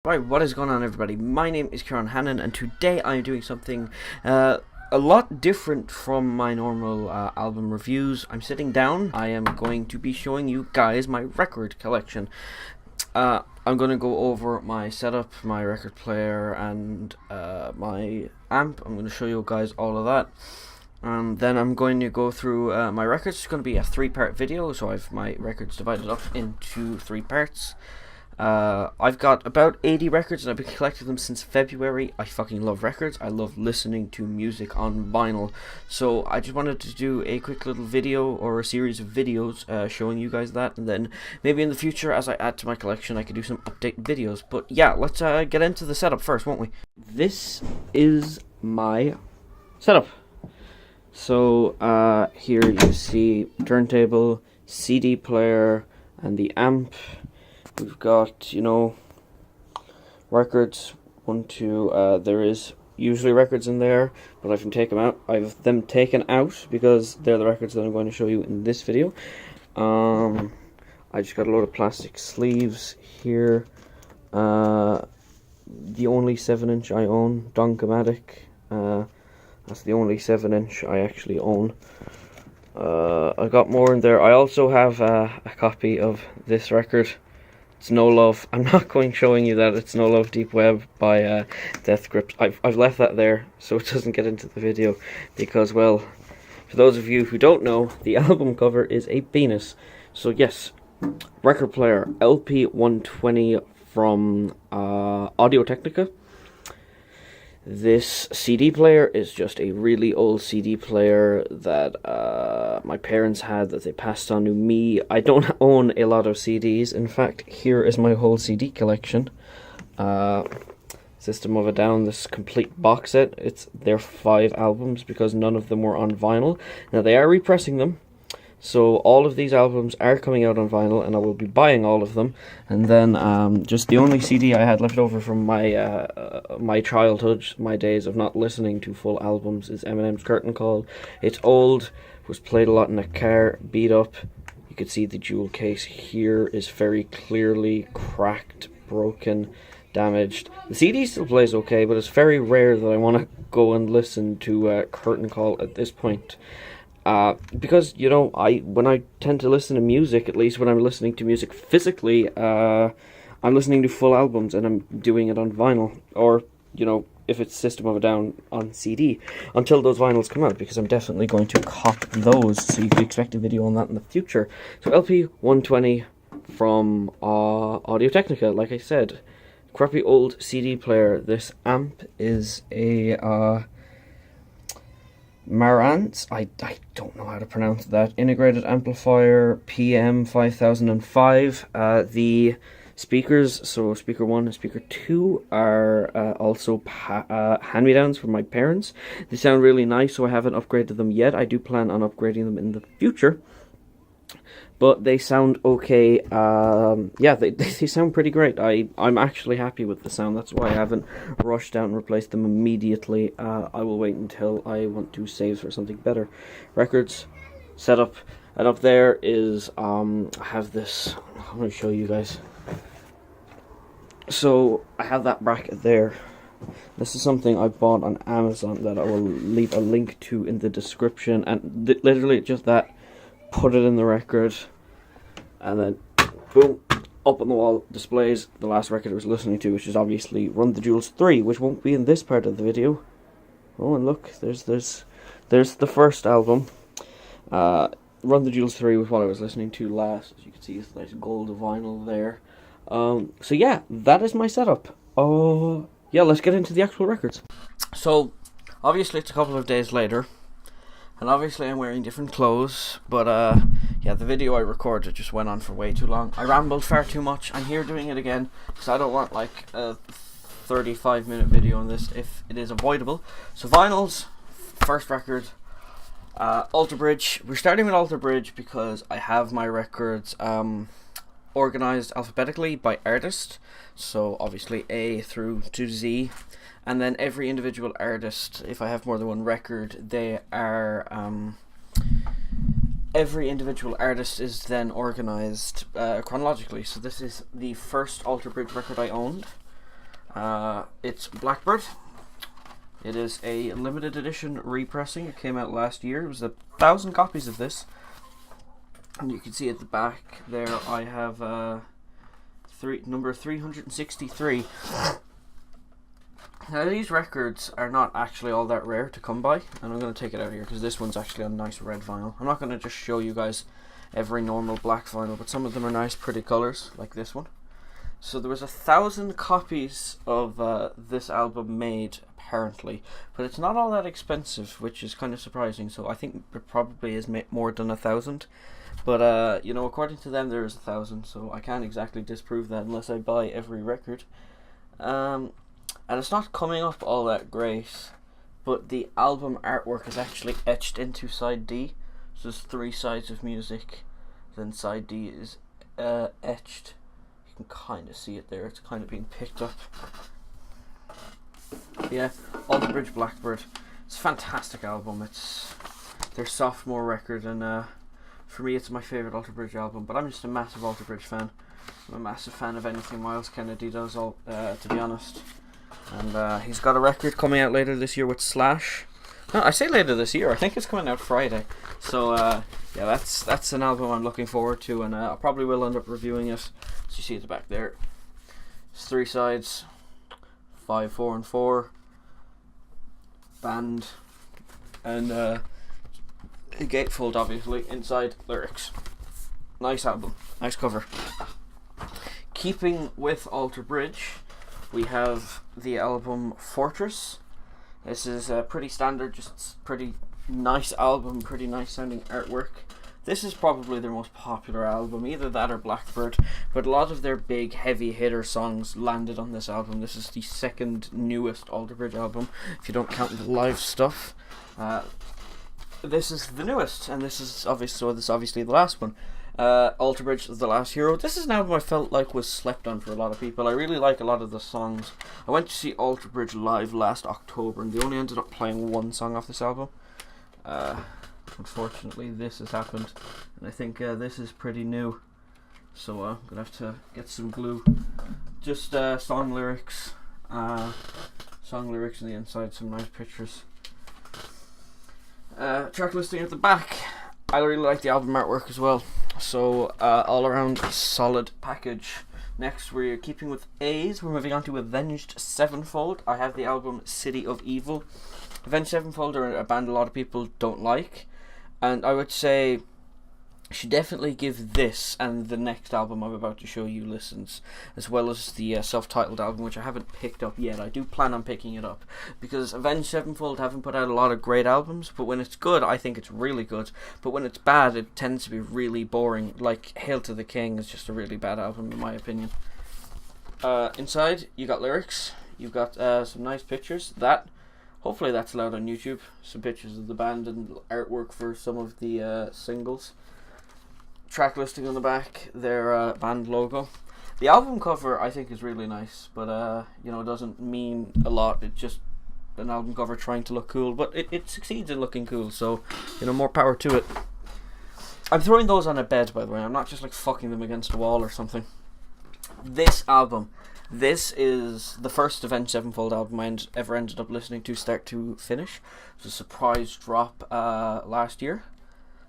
Right, what is going on, everybody? My name is Kieran Hannon, and today I'm doing something a lot different from my normal album reviews. I'm sitting down. I am going to be showing you guys my record collection. I'm going to go over my setup, my record player, and my amp. I'm going to show you guys all of that. And then I'm going to go through my records. It's going to be a 3-part video, so I've my records divided up into 3 parts. I've got about 80 records, and I've been collecting them since February. I fucking love records. I love listening to music on vinyl. So I just wanted to do a quick little video, or a series of videos, showing you guys that. And then maybe in the future, as I add to my collection, I could do some update videos. But yeah, let's get into the setup first, won't we? This is my setup. So here you see turntable, CD player, and the amp. We've got, records, 1, 2, there is usually records in there, but I've them taken out because they're the records that I'm going to show you in this video. I just got a load of plastic sleeves here. The only 7-inch I own, Donkomatic. That's the only 7-inch I actually own. I got more in there. I also have a copy of this record. It's No Love. I'm not showing you that. It's No Love Deep Web by Death Grips. I've left that there so it doesn't get into the video because, well, for those of you who don't know, the album cover is a penis. So yes, record player LP 120 from Audio-Technica. This CD player is just a really old CD player that my parents had that they passed on to me. I don't own a lot of CDs. In fact, here is my whole CD collection. System of a Down, this complete box set. It's their 5 albums because none of them were on vinyl. Now they are repressing them. So all of these albums are coming out on vinyl, and I will be buying all of them. And then just the only CD I had left over from my my childhood, my days of not listening to full albums, is Eminem's Curtain Call. It's old, was played a lot in a car, beat up. You can see the jewel case here is very clearly cracked, broken, damaged. The CD still plays okay, but it's very rare that I want to go and listen to Curtain Call at this point. Because, when I tend to listen to music, at least when I'm listening to music physically, I'm listening to full albums and I'm doing it on vinyl, or, if it's System of a Down on CD, until those vinyls come out, because I'm definitely going to cop those, so you can expect a video on that in the future. So LP 120 from Audio-Technica, like I said, crappy old CD player. This amp is a Marantz, I don't know how to pronounce that, integrated amplifier PM 5005. The speakers, so speaker 1 and speaker 2, are also hand-me-downs from my parents. They sound really nice, so I haven't upgraded them yet. I do plan on upgrading them in the future, but they sound okay. Yeah, they sound pretty great. I'm actually happy with the sound. That's why I haven't rushed out and replaced them immediately. I will wait until I want to save for something better. Records, setup, and up there is, I have this, I'm going to show you guys. So, I have that bracket there. This is something I bought on Amazon that I will leave a link to in the description, and literally just that. Put it in the record, and then boom, up on the wall displays the last record I was listening to, which is obviously Run the Jewels 3, which won't be in this part of the video. Oh, and look, there's the first album. Run the Jewels 3 was what I was listening to last. As you can see, it's nice gold vinyl there. So yeah, that is my setup. Yeah, let's get into the actual records. So obviously it's a couple of days later, and obviously I'm wearing different clothes, but yeah, the video I recorded just went on for way too long. I rambled far too much. I'm here doing it again, because I don't want like a 35-minute video on this if it is avoidable. So vinyls, first record, Alter Bridge. We're starting with Alter Bridge because I have my records organized alphabetically by artist, so obviously A through to Z. And then every individual artist, if I have more than one record, they are every individual artist is then organized chronologically. So this is the first Alter Bridge record I owned. It's Blackbird. It is a limited edition repressing. It came out last year. It was 1,000 copies of this. And you can see at the back there I have number 363. Now these records are not actually all that rare to come by, and I'm going to take it out here because this one's actually on nice red vinyl. I'm not going to just show you guys every normal black vinyl, but some of them are nice pretty colours, like this one. So there was 1,000 copies of this album made, apparently, but it's not all that expensive, which is kind of surprising. So I think it probably is more than 1,000, but you know, according to them there is 1,000, so I can't exactly disprove that unless I buy every record. And it's not coming up all that great, but the album artwork is actually etched into side D. So there's 3 sides of music, then side D is etched. You can kind of see it there, it's kind of being picked up. Yeah, Alter Bridge Blackbird. It's a fantastic album. It's their sophomore record, and for me it's my favourite Alter Bridge album, but I'm just a massive Alter Bridge fan. I'm a massive fan of anything Myles Kennedy does, to be honest. And he's got a record coming out later this year with Slash. No, I say later this year, I think it's coming out Friday. So yeah, that's an album I'm looking forward to, and I probably will end up reviewing it. As you see at the back there, it's 3 sides, 5, 4 and 4 band, and a gatefold obviously inside lyrics. Nice album, nice cover. Keeping with Alter Bridge, we have the album Fortress. This is pretty standard, just pretty nice album, pretty nice sounding artwork. This is probably their most popular album, either that or Blackbird, but a lot of their big heavy hitter songs landed on this album. This is the second newest Alter Bridge album, if you don't count the live stuff. This is the newest, and this is obviously the last one. Alter Bridge, The Last Hero. This is an album I felt like was slept on for a lot of people. I really like a lot of the songs. I went to see Alter Bridge live last October, and they only ended up playing 1 song off this album. Unfortunately, this has happened, and I think this is pretty new. So I'm gonna have to get some glue. Just song lyrics on the inside, some nice pictures. Track listing at the back. I really like the album artwork as well. So all around solid package. Next, we're keeping with A's. We're moving on to Avenged Sevenfold. I have the album City of Evil. Avenged Sevenfold are a band a lot of people don't like, and I would say you should definitely give this and the next album I'm about to show you listens, as well as the self-titled album, which I haven't picked up yet. I do plan on picking it up, because Avenged Sevenfold haven't put out a lot of great albums, but when it's good, I think it's really good, but when it's bad, it tends to be really boring. Like Hail to the King is just a really bad album in my opinion. Inside, you got lyrics, you've got some nice pictures. Hopefully that's allowed on YouTube. Some pictures of the band and artwork for some of the singles. Track listing on the back, their band logo. The album cover I think is really nice, but you know, it doesn't mean a lot. It's just an album cover trying to look cool, but it succeeds in looking cool, so you know, more power to it. I'm throwing those on a bed, by the way. I'm not just like fucking them against a wall or something. This album, this is the first Avenged Sevenfold album I ever ended up listening to start to finish. It was a surprise drop last year,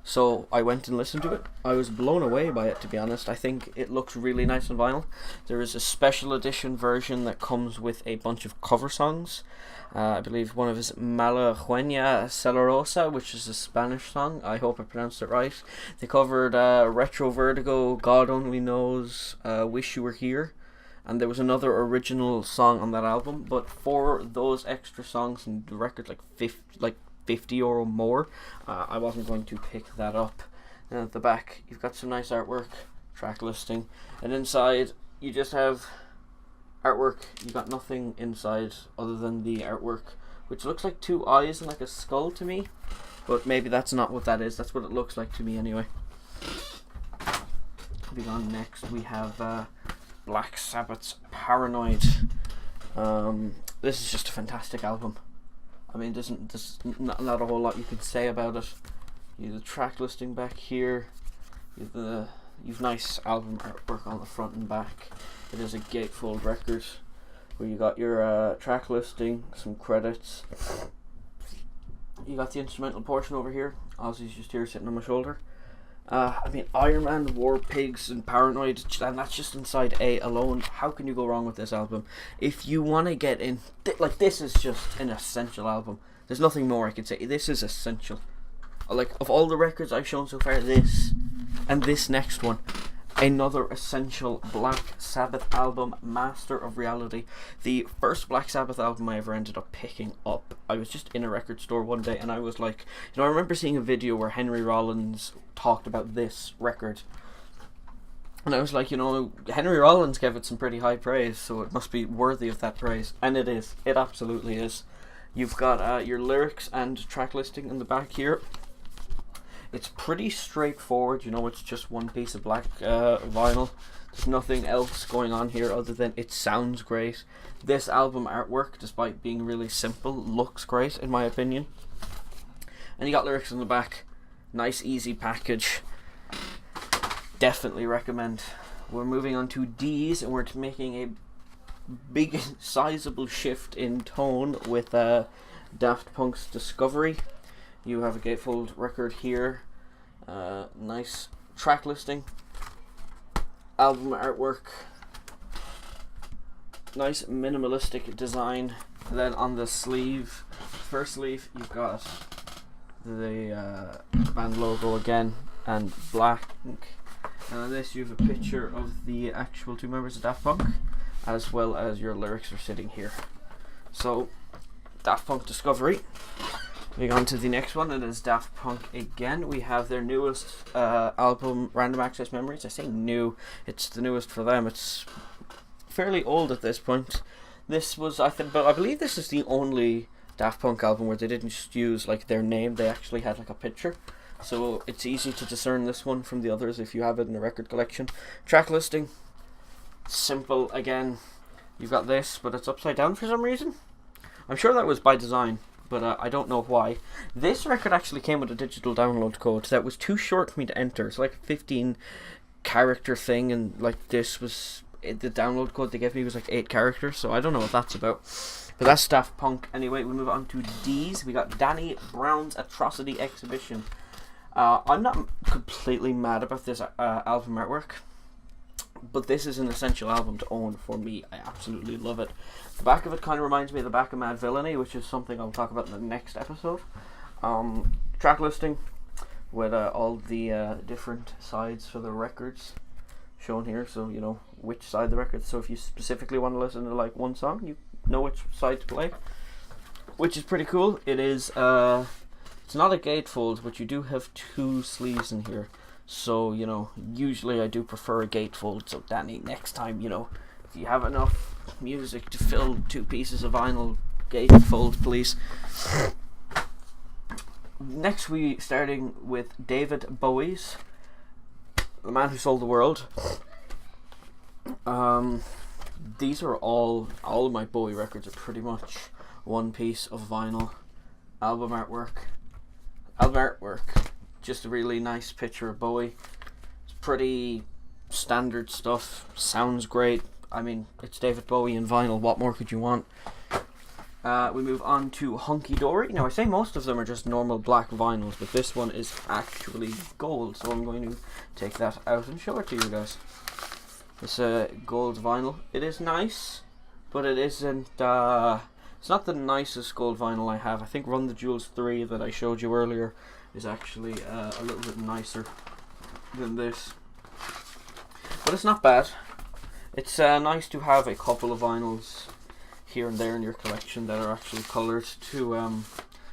so I went and listened to it. I was blown away by it, to be honest. I think it looks really nice on vinyl. There is a special edition version that comes with a bunch of cover songs. I believe one of his Malagueña Celerosa, which is a Spanish song. I hope I pronounced it right. They covered Retro Vertigo, God Only Knows, Wish You Were Here, and there was another original song on that album. But for those extra songs and the record, like 50 or more, I wasn't going to pick that up. And at the back, you've got some nice artwork, track listing, and inside you just have artwork. You got nothing inside other than the artwork, which looks like 2 eyes and like a skull to me, but maybe that's not what that is. That's what it looks like to me anyway. Moving on, next we have Black Sabbath's Paranoid. This is just a fantastic album. I mean, there's not a whole lot you could say about it. You have the track listing back here. You've nice album artwork on the front and back. It is a gatefold record. where you got your track listing, some credits. You got the instrumental portion over here. Ozzy's just here sitting on my shoulder. I mean, Iron Man, War Pigs, and Paranoid, and that's just inside A alone. How can you go wrong with this album? If you want to get in, like, this is just an essential album. There's nothing more I can say. This is essential. Like, of all the records I've shown so far, this and this next one, another essential Black Sabbath album, Master of Reality. The first Black Sabbath album I ever ended up picking up. I was just in a record store one day and I was like, I remember seeing a video where Henry Rollins talked about this record. And I was like, Henry Rollins gave it some pretty high praise, so it must be worthy of that praise. And it is. It absolutely is. You've got your lyrics and track listing in the back here. It's pretty straightforward, it's just one piece of black vinyl. There's nothing else going on here other than it sounds great. This album artwork, despite being really simple, looks great in my opinion. And you got lyrics in the back. Nice, easy package. Definitely recommend. We're moving on to D's, and we're making a big, sizable shift in tone with Daft Punk's Discovery. You have a gatefold record here. Nice track listing. Album artwork. Nice minimalistic design. And then on the sleeve, first sleeve, you've got the band logo again and black. And on this you have a picture of the actual two members of Daft Punk, as well as your lyrics are sitting here. So, Daft Punk Discovery. Moving on to the next one, it is Daft Punk again. We have their newest album, Random Access Memories. I say new, it's the newest for them. It's fairly old at this point. This was, but I believe this is the only Daft Punk album where they didn't just use like their name, they actually had like a picture. So it's easy to discern this one from the others if you have it in a record collection. Track listing, simple again. You've got this, but it's upside down for some reason. I'm sure that was by design, but I don't know why. This record actually came with a digital download code that was too short for me to enter. It's like a 15 character thing, and like this was, the download code they gave me was like 8 characters, so I don't know what that's about. But that's Daft Punk. Anyway, we move on to D's. We got Danny Brown's Atrocity Exhibition. I'm not completely mad about this album artwork, but this is an essential album to own for me. I absolutely love it. The back of it kind of reminds me of the back of Mad Villainy, which is something I'll talk about in the next episode. Track listing with all the different sides for the records shown here, so you know which side the record. So if you specifically want to listen to like one song, you know which side to play, which is pretty cool. It is it's not a gatefold, but you do have 2 sleeves in here. So, usually I do prefer a gatefold. So, Danny, next time, if you have enough music to fill 2 pieces of vinyl, gatefold, please. Next, we starting with David Bowie's The Man Who Sold the World. These are all of my Bowie records are pretty much one piece of vinyl. Album artwork. Just a really nice picture of Bowie. It's pretty standard stuff. Sounds great. I mean, it's David Bowie in vinyl. What more could you want? We move on to Hunky Dory. Now, I say most of them are just normal black vinyls, but this one is actually gold. So I'm going to take that out and show it to you guys. It's a gold vinyl. It is nice, but it isn't... it's not the nicest gold vinyl I have. I think Run the Jewels 3 that I showed you earlier is actually a little bit nicer than this. But it's not bad. It's nice to have a couple of vinyls here and there in your collection that are actually coloured to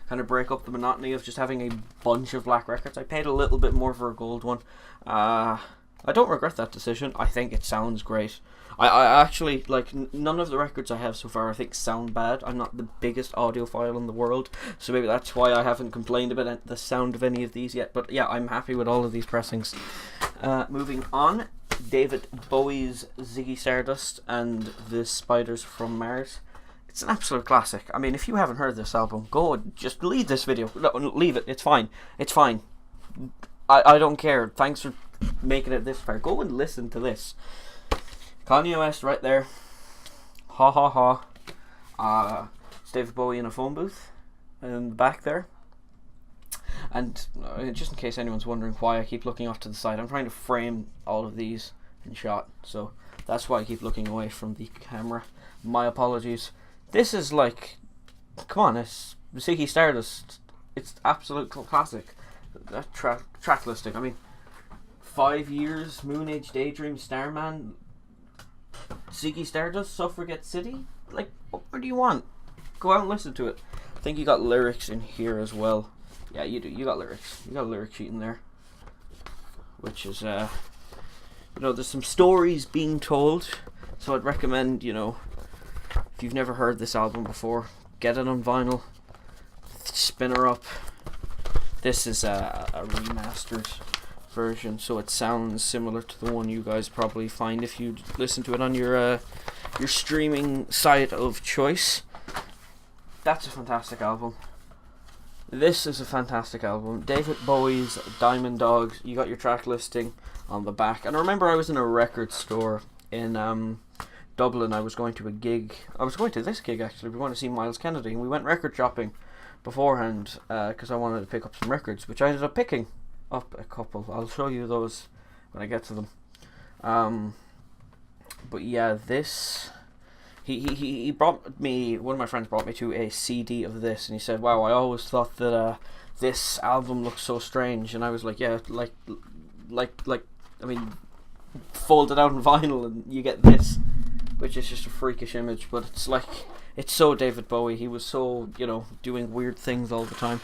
kind of break up the monotony of just having a bunch of black records. I paid a little bit more for a gold one. I don't regret that decision. I think it sounds great. I actually, like, none of the records I have so far I think sound bad. I'm not the biggest audiophile in the world, so maybe that's why I haven't complained about the sound of any of these yet. But yeah, I'm happy with all of these pressings. Moving on, David Bowie's Ziggy Stardust and the Spiders from Mars. It's an absolute classic. I mean, if you haven't heard this album, go and just leave this video. No, leave it. It's fine. It's fine. I don't care. Thanks for making it this far. Go and listen to this. Kanye West right there. Ha ha ha. It's David Bowie in a phone booth in the back there. And just in case anyone's wondering why I keep looking off to the side, I'm trying to frame all of these in shot, so that's why I keep looking away from the camera. My apologies. This is like, come on, it's Ziggy Stardust. It's absolute classic. That track listing. I mean, 5 years, Moon Age Daydream, Starman, Ziggy Stardust, Suffragette City. Like, what more do you want? Go out and listen to it. I think you got lyrics in here as well. Yeah, you do. You got lyrics. You got a lyric sheet in there, which is, you know, there's some stories being told. So I'd recommend, you know, if you've never heard this album before, get it on vinyl, spin her up. This is a remastered version, so it sounds similar to the one you guys probably find if you listen to it on your streaming site of choice. That's a fantastic album. This is a fantastic album. David Bowie's Diamond Dogs. You got your track listing on the back. And I remember I was in a record store in Dublin. I was going to a gig. I was going to this gig actually. We went to see Miles Kennedy, and we went record shopping beforehand because I wanted to pick up some records, which I ended up picking up a couple. I'll show you those when I get to them. But yeah, this. He brought me, one of my friends brought me to a CD of this, and he said, wow, I always thought that this album looked so strange. And I was like, yeah, like, I mean, fold it out in vinyl and you get this, which is just a freakish image, but it's like, it's so David Bowie. He was so, you know, doing weird things all the time.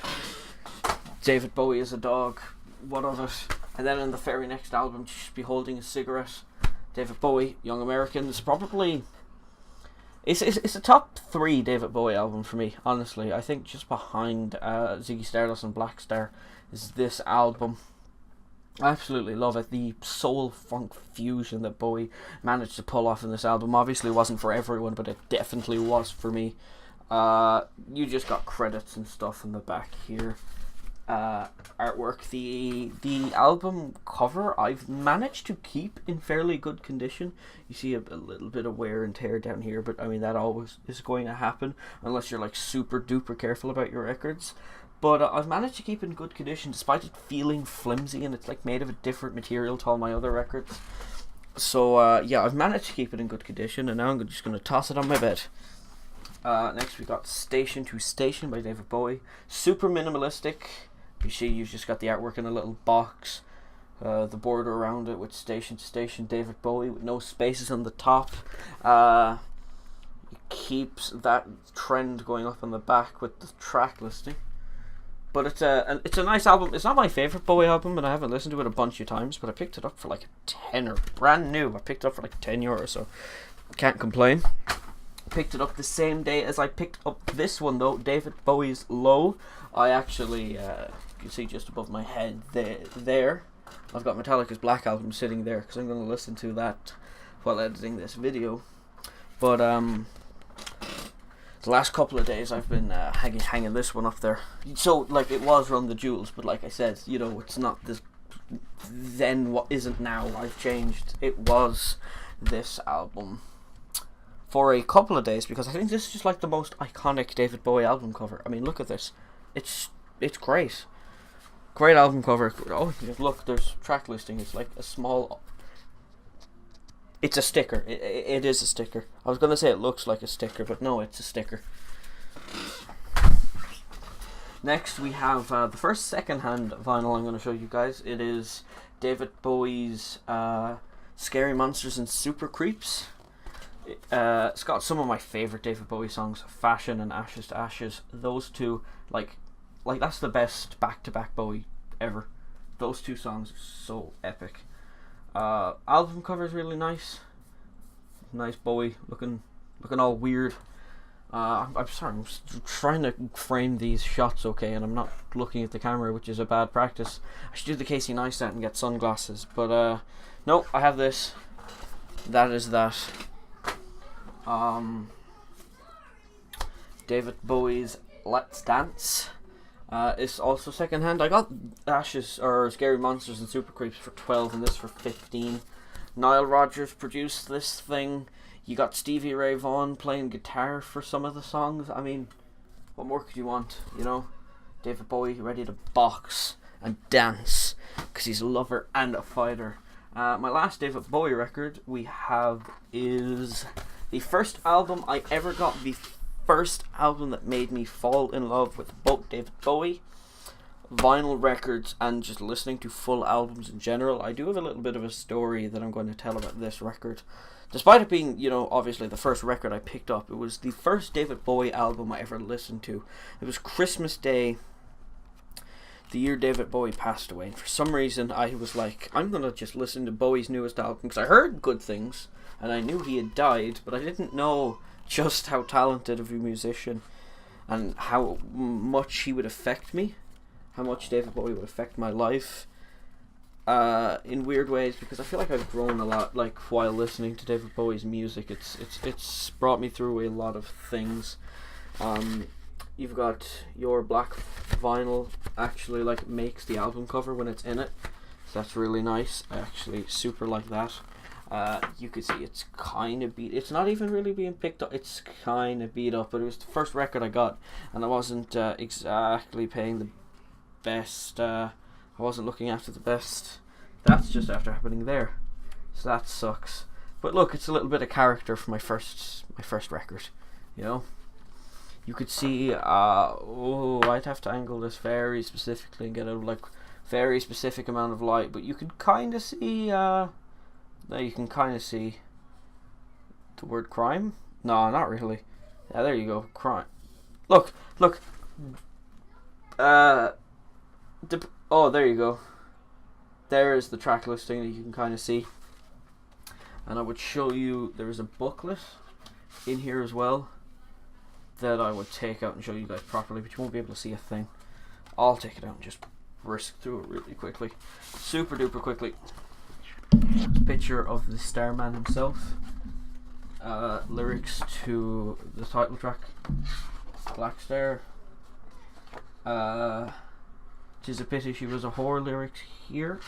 David Bowie is a dog, what of it? And then in the very next album, just be holding a cigarette. David Bowie, Young American, is probably... It's a top 3 David Bowie album for me, honestly. I think just behind Ziggy Stardust and Black Star is this album. I absolutely love it. The soul funk fusion that Bowie managed to pull off in this album obviously wasn't for everyone, but it definitely was for me. You just got credits and stuff in the back here. Artwork. The album cover I've managed to keep in fairly good condition. You see a little bit of wear and tear down here, but I mean that always is going to happen unless you're like super duper careful about your records. But I've managed to keep it in good condition despite it feeling flimsy, and it's like made of a different material to all my other records. So yeah, I've managed to keep it in good condition, and now I'm just going to toss it on my bed. Next we got Station to Station by David Bowie. Super minimalistic. You see, you've just got the artwork in a little box, the border around it with Station to Station, David Bowie, with no spaces on the top. It keeps that trend going up on the back with the track listing. But it's a nice album. It's not my favourite Bowie album, and I haven't listened to it a bunch of times, but I picked it up for like a tenner, brand new. I picked it up for like €10, so can't complain. Picked it up the same day as I picked up this one though, David Bowie's Low. I actually, you can see just above my head there, I've got Metallica's Black Album sitting there because I'm going to listen to that while editing this video. But the last couple of days I've been hanging this one up there. So like it was Run the Jewels, but like I said, you know, it's not this then what isn't now. I've changed. It was this album for a couple of days because I think this is just like the most iconic David Bowie album cover. I mean, look at this. It's great. Great album cover. Oh, look, there's track listing. It's like a small... It's a sticker. It is a sticker. I was going to say it looks like a sticker, but no, it's a sticker. Next, we have the first second-hand vinyl I'm going to show you guys. It is David Bowie's Scary Monsters and Super Creeps. It's got some of my favourite David Bowie songs, Fashion and Ashes to Ashes. Those two, like that's the best back-to-back Bowie ever. Those two songs are so epic. Album cover is really nice. Nice Bowie looking all weird. I'm sorry, I'm trying to frame these shots okay, and I'm not looking at the camera, which is a bad practice. I should do the Casey Neistat and get sunglasses, but no, I have this. That is that. David Bowie's Let's Dance is also secondhand. I got Ashes or Scary Monsters and Super Creeps for 12 and this for 15. Nile Rodgers produced this thing. You got Stevie Ray Vaughan playing guitar for some of the songs. I mean, what more could you want, you know? David Bowie ready to box and dance because he's a lover and a fighter. My last David Bowie record we have is the first album I ever got, the first album that made me fall in love with both David Bowie, vinyl records, and just listening to full albums in general. I do have a little bit of a story that I'm going to tell about this record. Despite it being, you know, obviously the first record I picked up, it was the first David Bowie album I ever listened to. It was Christmas Day, the year David Bowie passed away, and for some reason I was like, I'm going to just listen to Bowie's newest album, because I heard good things, and I knew he had died, but I didn't know just how talented of a musician, and how much he would affect me, how much David Bowie would affect my life, in weird ways, because I feel like I've grown a lot, like, while listening to David Bowie's music. It's brought me through a lot of things. You've got your black vinyl actually like makes the album cover when it's in it, so that's really nice. I actually super like that. You could see it's kind of beat. It's not even really being picked up. It's kind of beat up, but it was the first record I got, and I wasn't exactly paying the best. I wasn't looking after the best. That's just after happening there, so that sucks. But look, it's a little bit of character for my first record, you know. You could see, I'd have to angle this very specifically and get a like very specific amount of light, but you could kind of see, there you can kind of see the word crime. No, not really. Yeah, there you go, crime. Look. Oh, there you go. There is the track listing that you can kind of see. And I would show you, there is a booklet in here as well that I would take out and show you guys properly, but you won't be able to see a thing. I'll take it out and just brisk through it really quickly, super duper quickly. Picture of the Starman himself, lyrics to the title track, Black Star. 'Tis a pity she was a whore lyrics here.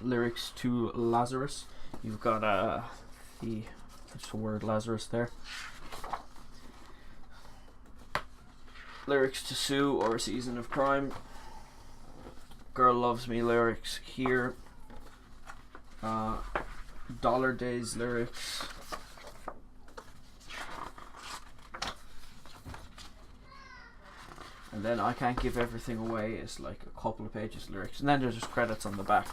Lyrics to Lazarus. You've got the word Lazarus there. Lyrics to Sue or A Season of Crime. Girl Loves Me lyrics here. Dollar Days lyrics. And then I Can't Give Everything Away is like a couple of pages lyrics, and then there's just credits on the back.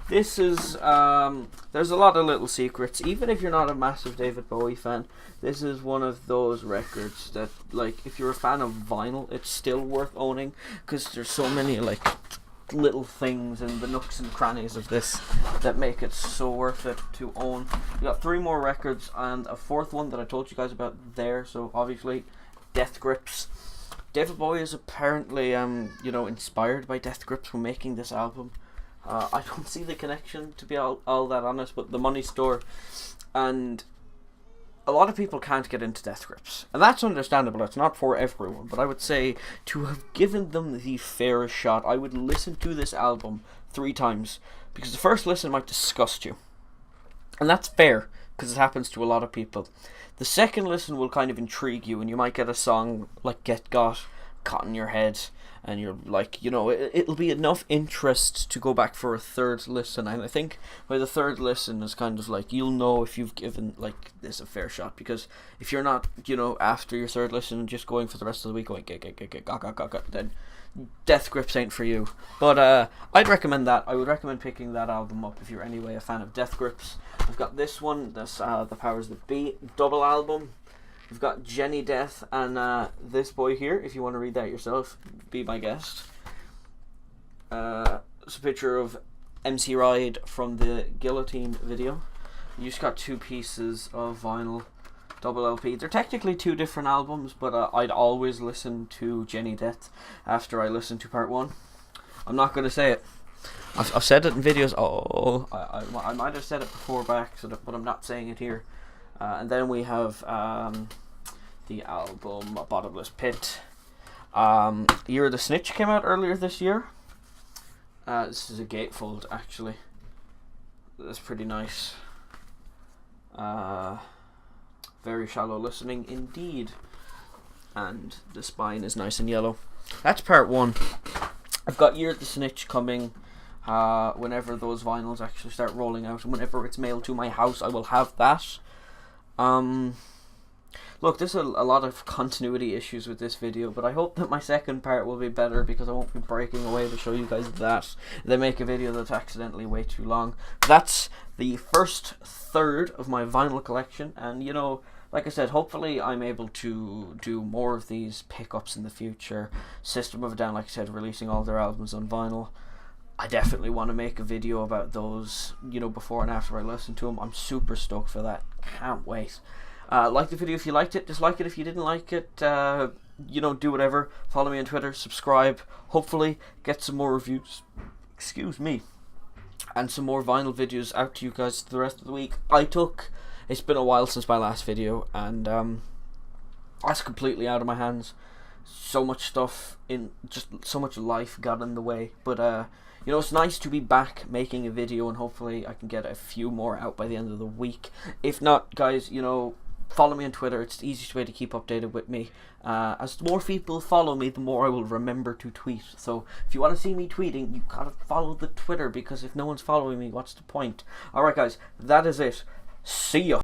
This is, there's a lot of little secrets. Even if you're not a massive David Bowie fan, this is one of those records that, like, if you're a fan of vinyl, it's still worth owning, because there's so many, like, little things in the nooks and crannies of this that make it so worth it to own. You got 3 more records and a 4th one that I told you guys about there, so obviously Death Grips. David Bowie is apparently, you know, inspired by Death Grips when making this album. I don't see the connection, to be all that honest, but The Money Store, and a lot of people can't get into Death Grips, and that's understandable. It's not for everyone, but I would say to have given them the fairest shot, I would listen to this album 3 times, because the first listen might disgust you, and that's fair, because it happens to a lot of people. The second listen will kind of intrigue you, and you might get a song like Get Got caught in your head, and you're like, you know, it'll be enough interest to go back for a 3rd listen. And I think by the 3rd listen is kind of like, you'll know if you've given like this a fair shot, because if you're not, you know, after your 3rd listen just going for the rest of the week going then Death Grips ain't for you. But I'd recommend that. I would recommend picking that album up if you're anyway a fan of Death Grips. I've got this one, this The Powers That Be double album. We've got Jenny Death and this boy here. If you want to read that yourself, be my guest. It's a picture of MC Ride from the Guillotine video. You just got 2 pieces of vinyl, double LP. They're technically 2 different albums, but I'd always listen to Jenny Death after I listen to part 1. I'm not going to say it. I've said it in videos. I might have said it before by accident, but I'm not saying it here. And then we have the album Bottomless Pit. Year of the Snitch came out earlier this year. This is a gatefold, actually. That's pretty nice. Very shallow listening indeed. And the spine is nice and yellow. That's part 1. I've got Year the Snitch coming whenever those vinyls actually start rolling out, and whenever it's mailed to my house I will have that. Look, there's a lot of continuity issues with this video, but I hope that my second part will be better, because I won't be breaking away to show you guys that. They make a video that's accidentally way too long. That's the first third of my vinyl collection, and you know, like I said, hopefully I'm able to do more of these pickups in the future. System of a Down, like I said, releasing all their albums on vinyl. I definitely want to make a video about those, you know, before and after I listen to them. I'm super stoked for that. Can't wait. Like the video if you liked it, dislike it if you didn't like it, you know, do whatever. Follow me on Twitter, subscribe, hopefully get some more reviews, excuse me, and some more vinyl videos out to you guys the rest of the week. It's been a while since my last video, and that's completely out of my hands. So much stuff, just so much life got in the way, but you know, it's nice to be back making a video, and hopefully I can get a few more out by the end of the week. If not, guys, you know, follow me on Twitter. It's the easiest way to keep updated with me. As more people follow me, the more I will remember to tweet. So if you want to see me tweeting, you gotta follow the Twitter, because if no one's following me, what's the point? Alright guys, that is it. See ya.